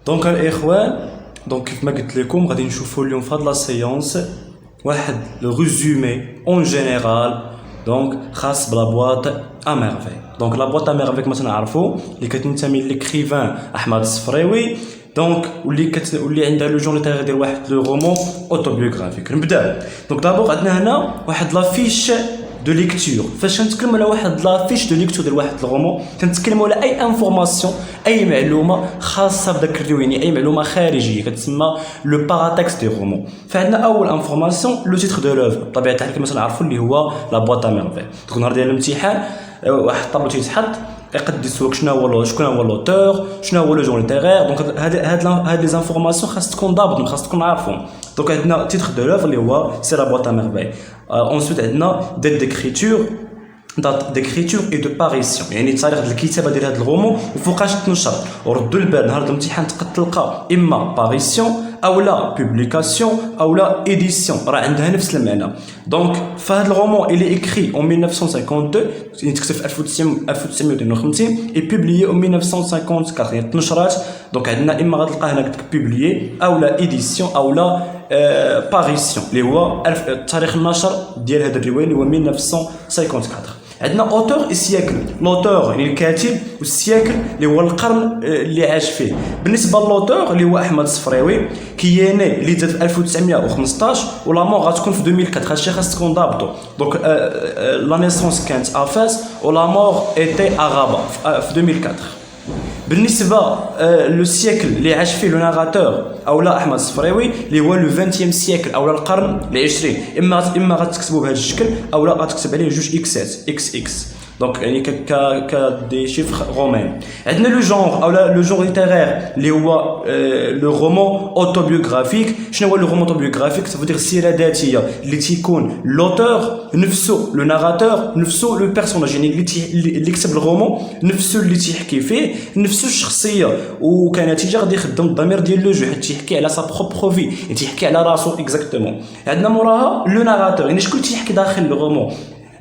دونك الاخوان، دونك كيف ما قلت لكم غادي نشوفوا اليوم في هاد لا سيونس واحد لو ريزومي اون جينيرال دونك خاص بلا بواط ا ميرفي. دونك لا بواط ا ميرفي كما تنعرفوا اللي كتنتمي للكريفان احمد الصفريوي، دونك واللي عندها لو جون ليتيرير ديال واحد لو رومون اوتوبيوغرافيك. نبدا. دونك دابور عندنا هنا واحد لافيش دو ليكتور. فاش كنتكلموا على واحد لافيش دو ليكتور ديال واحد الغومون كنتكلموا على اي انفورماسيون، اي معلومه خاصه بداك الروايه، اي معلومه خارجيه كتسمى لو باراتكست دي غومون. فعندنا اول انفورماسيون لو تيتر دو لوفر، بطبيعه الحال كما تنعرفوا اللي هو لا بواط ا ميرفي. دونك النهار ديال الامتحان واحد الطابلو تيتحط يقدس لك شكون هو لوتور، شنو هو لو جون ليتيرير. دونك هاد لي زانفورماسيون خاص تكون ضابط، خاص تكون عارفهم. دونك عندنا تيتر دو لوفر اللي هو سي لا بواط ا ميرفي. ensuite عندنا ديت ديكريتور، دات ديكريتور اي دو باريسيون، يعني تاريخ الكتابه ديال هذا الغومون وفوقاش تنشر. وردوا البال نهار الامتحان تقد تلقى اما باريسيون او لا بوبليكاسيون او لا ايديسيون، راه عندها نفس المعنى. دونك فهاد الغومون اللي ايكري اون 1952، يعني تكتب في 1952 اي بوبليي اون 1954، يعني تنشرات. دونك عندنا اما غتلقى هنا كتب بوبليي او لا ايديسيون او لا باريسيون اللي هو تاريخ النشر ديال هذا الروايه اللي هو 1954. عندنا اوتور السياكل، لوتور يعني الكاتب، والسياكل اللي هو القرن اللي عاش فيه. بالنسبه للوتور اللي هو احمد الصفريوي كياني اللي تزاد في 1915 ولا مور غتكون في 2004. هادشي خاص تكون ضابطو. دونك لا نيسونس كانت افاس ولا مور ايتي اغابا في 2004. بالنسبه لو سيكل اللي عاش فيه لو ناراتور او لا احمد الصفريوي اللي هو لو 20 سيكل او لا القرن العشرين، اما غتكتبوا بهذا الشكل او لا غتكتب عليه جوج اكسات اكس اكس. دونك يعني ك دي شيفر رومان. عندنا لو جونغ او لا لو جونغ ليتيرير اللي هو لو رومون اوتوبيوغرافيك. شنو هو لو رومون اوتوبيوغرافيك؟ تفدير السيره الذاتيه اللي تيكون لوتور نفسه، لو ناراتور نفسه، لو بيرسوناج يعني اللي كتب الرومون نفسه اللي تيحكي فيه، نفسه الشخصيه، وكنتيجه غادي يخدم الضمير ديال لو جو حيت تيحكي على سا بروبر في، يعني تيحكي على راسو اكزاكتومون. عندنا موراها لو ناراتور، يعني شكون تيحكي داخل الرومون.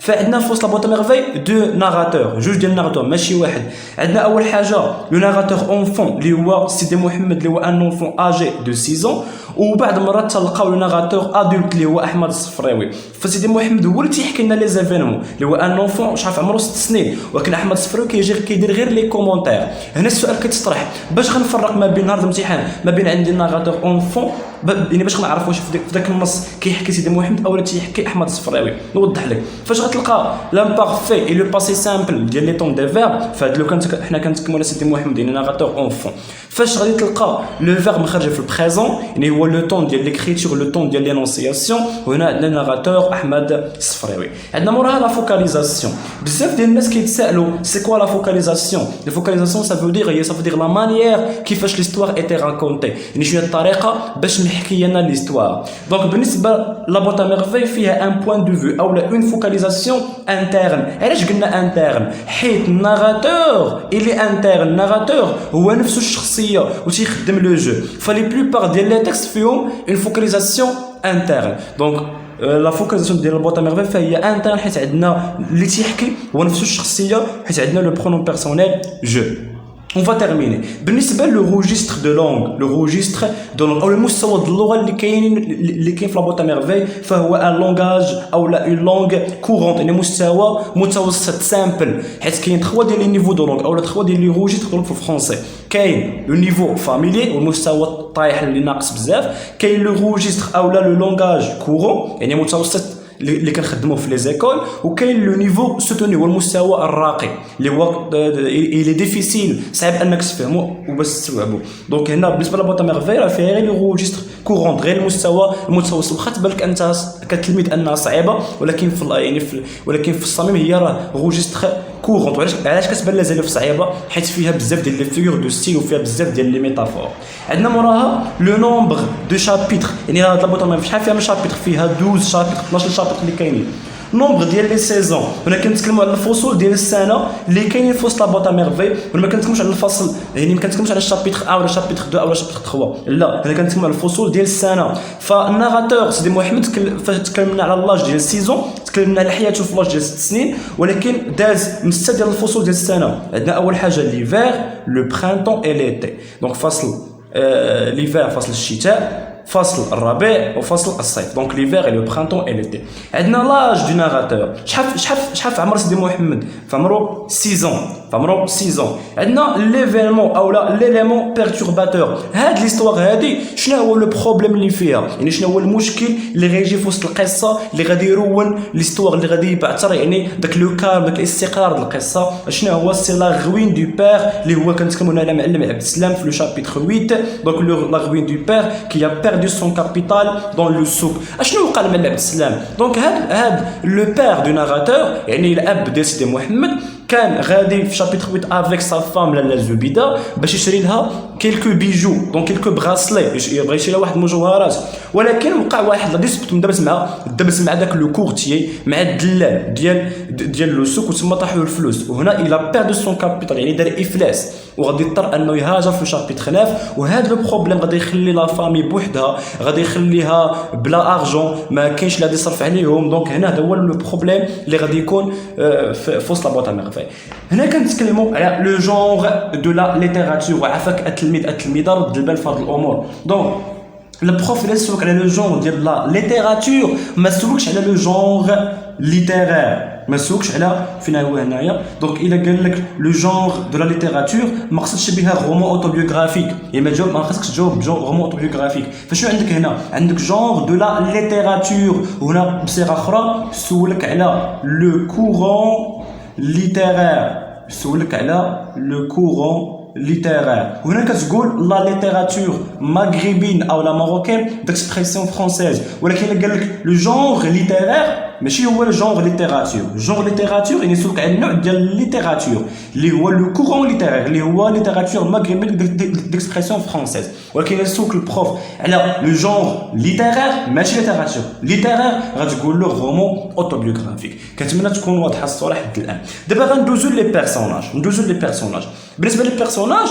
فعندنا فوسط لا بواط ا ميرفي دو ناراتور، جوج ديال ناراتور ماشي واحد. عندنا اول حاجه لو ناراتور اونفون اللي هو سيدي محمد اللي هو ان اونفون اجي دو 6 ans، وبعض المرات تلقاو لو ناراتور ادولت اللي هو احمد الصفريوي. فسيدي محمد هو اللي تيحكي لنا لي زيفينمون اللي هو ان اونفون شحال عمره 6 سنين، ولكن احمد الصفريوي كيدير غير لي كومونتير. هنا السؤال كيتطرح باش غنفرق ما بين نهار الامتحان ما بين عندي ناراتور اونفون، يعني باش نعرف واش في ذاك النص كيحكي سيدي محمد او تيحكي احمد الصفريوي. نوضح لك فاش غتلقى لامبارفي اي لو باسي سامبل ديال لي طون دي فيرب. فهاد لو كانت حنا كنتكلموا على سيدي محمد يعني ناراتور اونفون، فاش غادي تلقى لو فيرب مخرج في البريزون يعني هو لو طون ديال ليكريتور، لو طون ديال لينونسياسيون. وهنا عندنا ناراتور احمد الصفريوي. عندنا موراها لا فوكاليزاسيون. بزاف ديال الناس كيتسائلوا سي كوا لا فوكاليزاسيون. لا فوكاليزاسيون سا فو دير لا مانيير كيفاش ليستوار ايتي راكونتي، يعني شنو هي الطريقه باش نحكي لنا ليستوار. دونك بالنسبه لا بواط ا ميرفي فيها ان بوين دو فيو او لا اون فوكاليزاسيون انترن. علاش قلنا انترن؟ حيت الناراتور اللي انترن، الناراتور هو نفسه الشخصيه وتيخدم لو جو. فلي بلوبار ديال لي تكست فيهم اون فوكاليزاسيون انترن. دونك لا فوكاليزاسيون ديال البواط ا ميرفي فهي انترن حيت عندنا اللي تيحكي هو نفسه الشخصيه، حيت عندنا لو برونون بيرسونيل جو. On va terminer. بالنسبه لو روجيستر دو لونغ، لو روجيستر دو لونغ او المستوى ديال اللغه اللي كاين في لا بواط ا ميرفي، فهو ان لونغاج او لا اون لونغ كورونت، يعني مستوى متوسط سامبل. حيت كاين 3 ديال لي نيفو دو لونغ او لا 3 ديال لي روجيستر دو في الفرونسي. كاين لو نيفو فاميلي والمستوى الطايح اللي ناقص بزاف، كاين لو روجيستر او لا لو لونغاج كورون يعني متوسط اللي كنخدموه في لي زيكول، وكاين لو نيفو سوتوني هو المستوى الراقي اللي هو لي ديفيسيل صعيب انك تفهمو وباش تستوعبو. دونك هنا بالنسبه لبواط ا ميرفي راه فيها غير لو روجيستر كورون غير المستوى المتوسط. واخا تبان لك انت كتلميذ انها صعيبه، ولكن ولكن في الصميم هي راه روجيستر كورون. علاش كتبان لا زالف صعيبه؟ حيت فيها بزاف ديال لي فيغور دو ستيل وفيها بزاف ديال لي ميتافور. عندنا موراها لو نومبر دو شابيتر، يعني هاد لابوط ا ميرفي شحال فيها من شابيتر؟ فيها 12 شابيتر، 12 شابيتر اللي كاينين. نومبر ديال لي سيزون، هنا كنتكلموا على الفصول ديال السنه اللي كاينين في وسط لابوط ا ميرفي، ولا ما كنتكلموش على الفصل، يعني ما كنتكلموش على الشابيتر 1 ولا الشابيتر 2 ولا الشابيتر 3، لا هنا كنتكلموا على الفصول ديال السنه. فالناراتور سيدي محمد فاش تكلمنا على لاج ديال سيزون تكلمنا على حياته في لاج ديال 6 سنين، ولكن داز من 6 ديال الفصول ديال السنه. عندنا اول حاجه ليفير، لو برينتون اي ليتي. دونك فصل l'hiver فصل الشتاء فصل الربيع وفصل الصيف. دونك ليفير اي لو برانتون اي ليتي. عندنا لاج دو ناراتور. شحال في عمر سيدي محمد؟ في عمرو 6 ans. عندنا ليفينمون او لا ليليمون بيرتورباتور. هاد ليستوار هادي شنو هو لو بروبليم اللي فيها؟ يعني شنو هو المشكل اللي غيجي في وسط القصه اللي غادي يرون ليستوار اللي غادي يبعثر يعني داك لو كالم داك الاستقرار ديال القصه؟ شنو هو؟ سي لا غوين دو بير اللي هو كنتكلموا على معلم عبد السلام في لو شابيتر 8. دونك لا غوين دو بير كي a perdu son capital dans le souk. اشنو وقع لمعلم عبد السلام؟ دونك هاد لو بير دو ناراتور يعني الاب ديال سيدي محمد كان غادي في شابيتر 8 افيك سا فام لاله زبيده باش يشري لها كيلكو بيجو دونك كيلكو بغاسلي يبغي يشري لها واحد المجوهرات. ولكن وقع واحد لا ديسبوت دابز مع داك لو كورتيي مع الدلال ديال لو سوق وتما طاحوا الفلوس. وهنا الى بيردو سون كابيتال يعني دار افلاس وغادي يضطر انه يهاجر في شابيتر 9. وهذا لو بروبليم غادي يخلي لا فامي بوحدها غادي يخليها بلا ارجون ما كاينش اللي غادي يصرف عليهم. دونك هنا هذا هو لو بروبليم اللي غادي يكون في وسط لا بواط ميرفاي. هنا كنتكلموا على لو جونغ دو لا ليتيراتور. وعافاك التلميذه رد البال في هذه الامور. دونك البروف اللي سولك على لو جونغ ديال لا ليتيراتور ما سولكش على لو جونغ ليتيرير، ما سولكش على فين هو هنايا. دونك الا قال لك لو جونغ دو لا ليتيراتور ما خصكش بها رومون اوتوبيوغرافيك، يعني ما خصكش تجاوب رومون اوتوبيوغرافيك. فشنو عندك هنا؟ عندك جونغ دو لا ليتيراتور. وهنا بصيغه اخرى سولك على لو كورون ليتيرير، سولك على لو كورون ليتيرير. وهنا كتقول لا ليتيراتور مغربين او لا ماروكين ديكسبرسيون فرونسيز. ولكن الا قال لك لو جونغ ليتيرير ماشي هو لو جونغ ليتيراتور. جونغ ليتيراتور يعني يسولك على النوع ديال الليتيراتور اللي هو لو كورون ليتيرير اللي هو ليتيراتور مغربين ديكسبرسيون فرونسيز. ولكن يسولك البروف على لو جونغ ليتيرير ماشي ليتيراتور ليتيرير غتقول له رومون اوتوبيوغرافيك. كنتمنى تكون واضحه الصوره حتى الان. دابا غندوزو لي بيرسوناج. بالنسبه لي بيرسوناج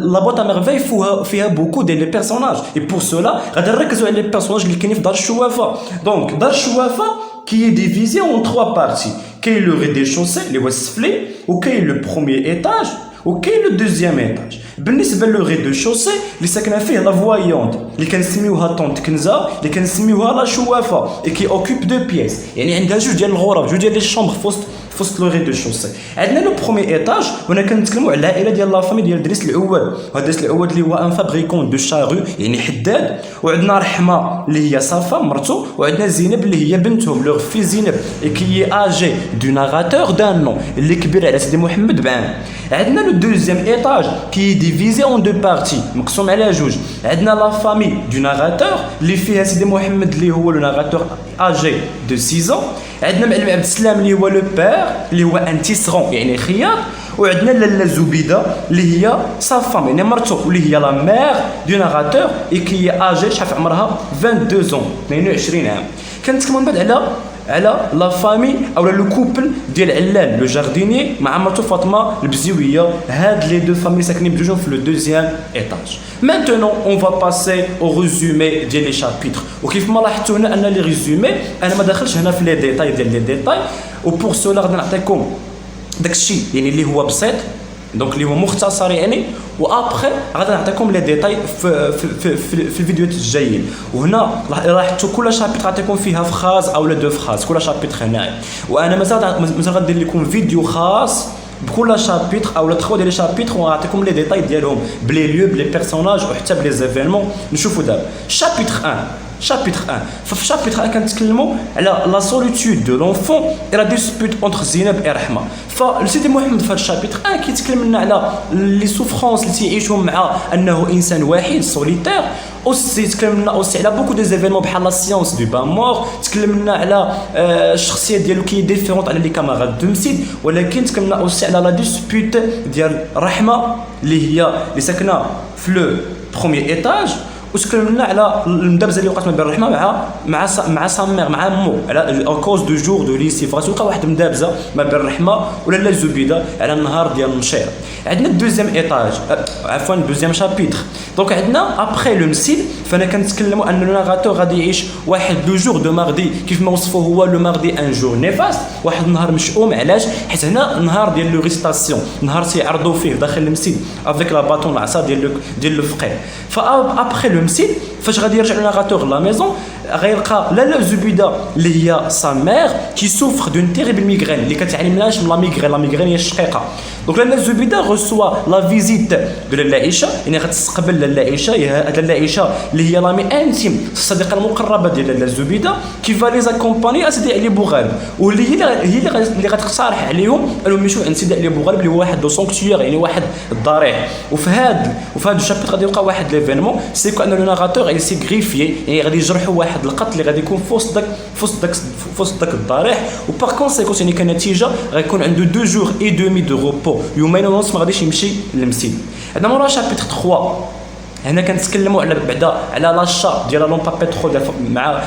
لا بوط ميرفاي فيها بوكو ديال لي بيرسوناج. اي بور سولا غادي نركزوا على لي بيرسوناج اللي كاينين في دار الشوافه. دونك دار الشوافه كي ديفيزي اون 3 بارتي. كاين لو ريدي-شوسي اللي هو السفلي، وكاين لو بروميير ايتاج، وكاين لو دوزيام ايتاج. بالنسبه لو ريدي-شوسي اللي ساكنه فيه لا فوايونت اللي كنسميوها طونت كنزه اللي كنسميوها لا شوافه اي كي اوكوب دو بيس، يعني عندها جوج ديال الغرف، جوج ديال لي شومبر فوسط لو ريدي-شوسي. عندنا لو بروميير ايتاج وهنا كنتكلموا على العائله ديال لا فامي ديال دريس العواد. وهذا دريس العواد اللي هو ان فابريكون دو شارو يعني حداد. وعندنا رحمه اللي هي صافا مرتو، وعندنا زينب اللي هي بنتهم لوغ في زينب كي اجي دو ناراتور دان نو اللي كبير على سيدي محمد بعام. عندنا لو دوزيام ايتاج كي ديفيزي اون دو بارتي مقسوم على جوج. عندنا لا فامي دو ناراتور اللي فيها سيدي محمد اللي هو لو ناراتور اجي دو 6 ans. عندنا معلم عبد السلام اللي هو لو بير اللي هو ان تيسرون يعني خياط. وعندنا لاله زبيده اللي هي sa femme يعني مرتو واللي هي لا مير دو ناراتور اي كي اجي شحال في عمرها 22 22 عام. كنتكلموا من بعد على لا فامي او لو كوبل ديال علال لو جارديني مع مرتو فاطمه البزيويه. هاد لي دو فامي ساكنين بجوجهم في لو دوزيام ايتاج. مانتونون اون فا باسي او ريزومي ديال لي شابيتر. وكيف ما لاحظتوا هنا ان لي ريزومي انا ما داخلش هنا في لي ديتاي ديال لي ديتاي. وبور سولا غادي نعطيكم داكشي يعني اللي هو بسيط دونك اللي هو مختصر يعني. وابخي غادي نعطيكم لي ديتاي في الفيديوهات الجايين. وهنا لاحظتوا كل شابيتر غنعطيكم فيها فراز او دو فراز كل شابيتر هنايا. وانا مازال غندير لكم فيديو خاص بكل شابيتر او 3 ديال لي شابيتر ونعطيكم لي ديتاي ديالهم بلي ليو بلي بيرسوناج وحتى بلي زيفينمون. نشوفوا دابا شابيتر 1. ففي شابيتر 1 كنتكلموا على لا سوليتود دو لونفون اي لا ديسبوت اونتر زينب اي رحمه. فسيدي محمد في هذا الشابيتر 1 كيتكلم لنا على لي سوفرونس اللي تيعيشهم مع انه انسان وحيد سوليتير. اوسي تكلم لنا اوسي على بوكو دي زيفينمون بحال لا سيونس دو بان مور. تكلم لنا على الشخصيه ديالو كي ديفيرونت على لي كاماراد دو مسيد. ولكن تكلم لنا اوسي على لا ديسبوت ديال رحمه اللي ساكنه في لو بروميير ايتاج. وتكلمنا على المدابزه اللي وقعت ما بين الرحمه مع سامير مع مو على كوز دو جور دو ليسي فغتوقع واحد المدابزه ما بين الرحمه ولا لا الزبيده على النهار ديال النشير. عندنا الدوزيام ايطاج عفوا دوزيام شابيتر. دونك عندنا ابخي لو مسيل فانا كنتكلموا ان لو ناراتور غادي يعيش واحد لو جور دو ماردي كيف ما وصفوه هو لو ماردي ان جور نيفاست، واحد النهار مشؤوم. علاش؟ حيت هنا النهار ديال لو ريستاسيون، نهار تيعرضوا فيه داخل المسيل افيك لا باطون العصا ديال لو فقيه. فابخي لو مسيل فاش غادي يرجع لو ناراتور لا ميزون غيلقى لا زبيده اللي هي سا مير كي سوفر دون تيريبل ميغرين اللي كتعاني منهاش من لا ميغرين هي الشقيقه. دونك لاله زبيده غوسوا لا فيزيت دو لاله عائشه، يعني غتستقبل لاله عائشه، لاله عائشه اللي هي لامي انتيم الصديقه المقربه ديال لاله زبيده كي فالي زاكومباني سيدي علي بوغالب، واللي هي اللي غتقترح عليهم انهم يمشيو عند سيدي علي بوغالب اللي هو واحد لو سونكتيير، يعني واحد الضريح. وفي هذا الشابيتر غادي يوقع واحد ليفينمون سي كو ان لو ناراتور غادي سي غريفيي، يعني غادي يجرحوا واحد القتل اللي غادي يكون في وسط داك الضريح. وبار كونسيكونس يعني كنتيجه غيكون عنده 2 جور اي دومي دو روبو، يومين ونص ما غاديش يمشي للمسيد. عندنا مورا شابيتر 3 هنا كنتكلموا على بعدا على لاشا ديال لومبا بترول مع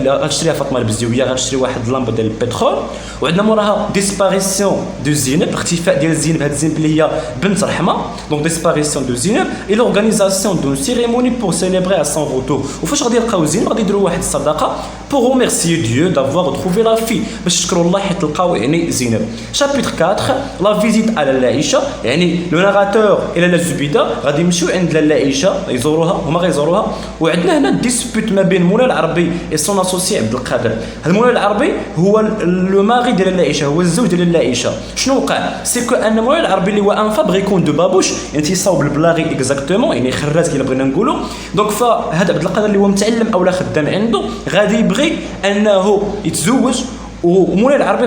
غتشريها فاطمه البزيويه، غتشري واحد لامبا ديال البترول. وعندنا موراها ديسباريسيون دو زينب، اختفاء ديال زينب، هاد زينب اللي هي بنت رحمه. دونك ديسباريسيون دو زينب اي لورغانيزاسيون دون سيريموني بور سيليبري ا سون روتور. وفاش غادي يلقاو زينب غادي يديروا واحد الصدقه بور ريميرسيي ديو دافوار تروفي لا في، باش تشكروا الله حيت لقاو يعني زينب. شابيتر 4 لا فيزيت على لاله عائشه، يعني لو ناراتور الى لاله زبيده غادي يمشيو عند لاله عائشه يزوروها، هما غيزوروها. وعندنا هنا ديسبوت ما بين مولاي العربي اي سون اسوسي عبد القادر. هذا مولاي العربي هو لو ماري ديال لاله عائشه، هو الزوج ديال لاله عائشه. شنو وقع؟ سي كو ان مولاي العربي اللي هو ان فابريكون دو بابوش، يعني تيصاوب البلاغي اكزاكتومون، يعني خراز كي بغينا نقولوا. دونك فهذا عبد القادر اللي هو متعلم اولا خدام عنده غادي يبغي انه يتزوج، ومولاي العربي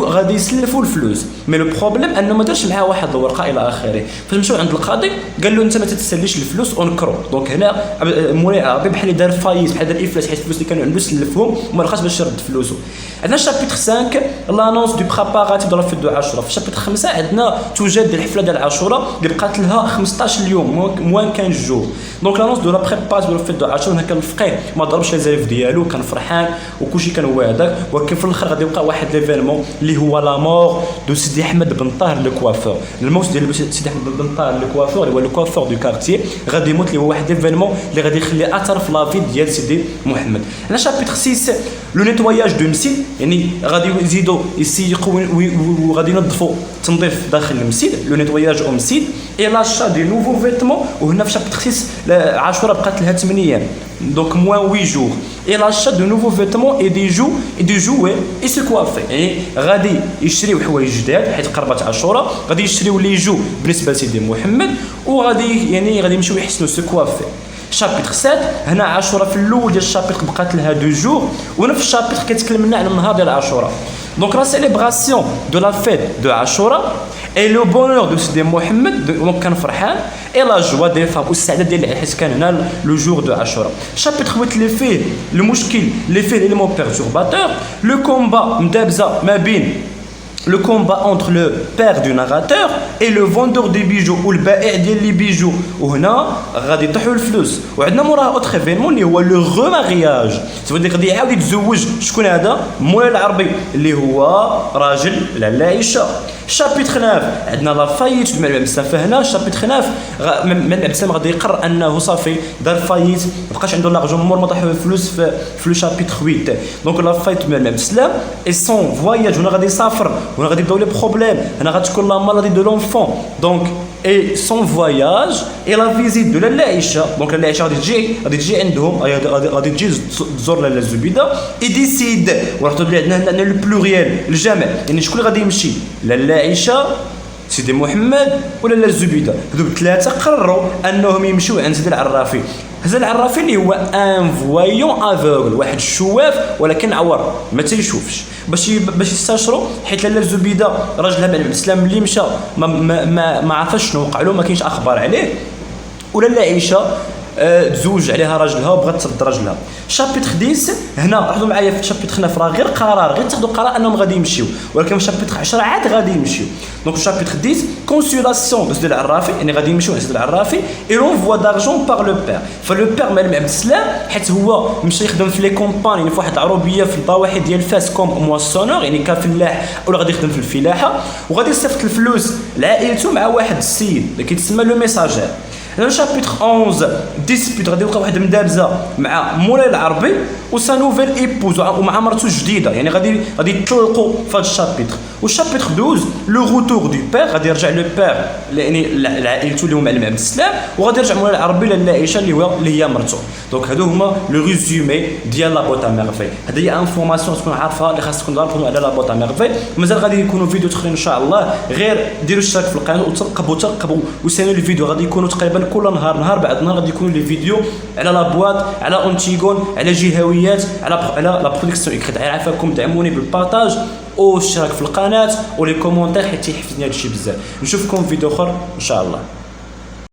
غادي يسلفوا الفلوس. مي لو بروبليم انه ما دارش معاه واحد الورقه الى اخره. فاش مشاو عند القاضي قال له انت ما تتسليش الفلوس اونكرو. دونك هنا مولاي العربي بحال دار فايز، بحال دار افلاس، حيت الفلوس اللي كانوا عنده سلفهم وما لقاش باش يرد فلوسه. عندنا شابيتر 5 لانونس دو بريباراتيف دو لا فيت دو عاشوراء. في شابيتر 5 عندنا توجد الحفله ديال عاشوراء اللي بقات لها 15 يوم موان 15 جور. دونك لانونس دو لا بريباراتيف دو لا فيت دو عاشوراء. هنا كان الفقيه ما ضربش لي زاليف ديالو، كان فرحان وكلشي كان هو هذاك. ولكن في الاخر غادي يوقع واحد ليفينمون اللي هو لا مور دو سيدي احمد بن طاهر لو كوافور. الموت ديال سيدي احمد بن طاهر لو كوافور اللي هو لو كوافور دو كارتيي غادي يموت، اللي هو واحد ليفينمون اللي غادي يخلي اثر في لافي ديال سيدي محمد. هنا شابيتر 6 لو نيتواياج دو مسيد، يعني غادي يزيدوا يسيقوا وغادي ينظفوا تنظيف داخل المسيد، لو نيتواياج او مسيد اي لاشا دي نوفو فيتمون. وهنا في شابيتر 6 عاشوراء بقات لها 8 ايام، donc moins 8 jours, et l'achat de nouveaux vêtements et des jouets et se coiffer. يعني غادي يشريو حوايج جداد حيت قربت عاشوراء، غادي يشريو لي جو بالنسبه لسيدي محمد، وغادي يعني غادي يمشيو يحسنوا سو كوافي. شابيتر 7 هنا عاشوراء في الاول ديال الشابيتر بقات لها 2 جور، ونفس الشابيتر كيتكلم لنا على النهار ديال عاشوراء. دونك لا سيليبراسيون دو لا فيت دو عاشوراء اي لو بونور دو سيدي محمد، دونك كان فرحان اي لا جوا ديال الفام والسعاده ديال العيال حيت كان هنا لو جور دو عاشوراء. شابيتر 8 اللي فيه المشكل اللي فيه ليليمون بيرتورباتور، لو كومبا مدابزه ما بين le combat entre le père du narrateur et le vendeur de bijoux ou le بائع ديال لي بيجو. وهنا غادي يطيحوا الفلوس. وعندنا موراها اوتر ايفينمون اللي هو لو غومارياج، تبغي غادي يعاود يتزوج. شكون هذا؟ مولاي العربي اللي هو راجل لاله عائشه. شابيتر 9 عندنا لا فايت دو ملعب السلام. فهنا شابيتر 9 ملعب السلام غادي يقرر انه صافي دار فايت، ما بقاش عنده لارجون مور ما طاحوا الفلوس في لو شابيتر 8. دونك لا فايت دو ملعب السلام اي سون فواياج. هنا غادي يسافر، هنا غادي يبداو لي بروبليم، هنا غتكون لا مالادي دو لونفون. دونك اي سون فواياج اي لا فيزيت دو لاله عائشه. دونك لاله عائشه غادي تجي عندهم، غادي تجي تزور لاله زبيده اي ديسيد. ورحتوا بلي عندنا لو بلوريال الجمع، يعني شكون اللي غادي يمشي؟ لاله عائشه، سيدي محمد ولا لاله الزبيده. هذو الثلاثه قرروا انهم يمشيو عند سيدي العرافي. هذا العرافي اللي هو ان فوايون افوغل، واحد الشواف ولكن عور ما تيشوفش، باش يستشروا. حيت لاله الزبيده راجلها بعد الاسلام اللي مشى ما عرفش شنو وقع له، ما كاينش اخبار عليه. ولاله عائشه تزوج عليها راجلها وبغات ترد راجلها. شابيتر 10 هنا لاحظوا معايا في شابيتر 9 راه غير قرار، غير تاخذوا قرار انهم غادي يمشيو، ولكن في شابيتر 10 عاد غادي يمشيو. دونك شابيتر 10 كونسولاسيون بس ديال العرافي، يعني غادي يمشيو لسيد العرافي اي لونفوا دارجون باغ لو بير. فلو بير معلم عبد السلام حيت هو مشى يخدم في لي كومباني، يعني في واحد العروبيه في الضواحي ديال فاس كوم مواسونور، يعني كفلاح ولا غادي يخدم في الفلاحه، وغادي يصيفط الفلوس لعائلته مع واحد السيد اللي كيتسمى لو ميساجير. هنا شابيتر 11 ديسبيوت غادي يوقع واحد المدابزه مع مولاي العربي وسا نوفيل ايبوز ومع مرته الجديده، يعني غادي يطلقوا في هذا الشابيتر. والشابيتر 12 لو روتور دو بير، غادي يرجع لو بير يعني لعائلته اللي هو معلم عبد السلام، وغادي يرجع مولاي العربي للعائشه اللي هي مرته. دونك هادو هما لو ريزومي ديال لا بوط ا ميرفي. هذه هي انفورماسيون تكون عارفها اللي خاصكم تعرفوا على لا بوط ا ميرفي. مازال غادي يكونوا فيديو اخرين ان شاء الله، غير ديروا اشتراك في القناه وترقبوا وسينوا الفيديو. غادي يكونوا تقريبا كل نهار بعد نهار غادي يكونوا لي فيديو على لا بواط، على اونتيغون، على جهويات، على لا برودكسيون اكريت. عافاكم دعموني بالبارطاج والاشتراك في القناه ولي كومونتير حيت يحفزني هادشي بزاف. نشوفكم في فيديو اخر ان شاء الله.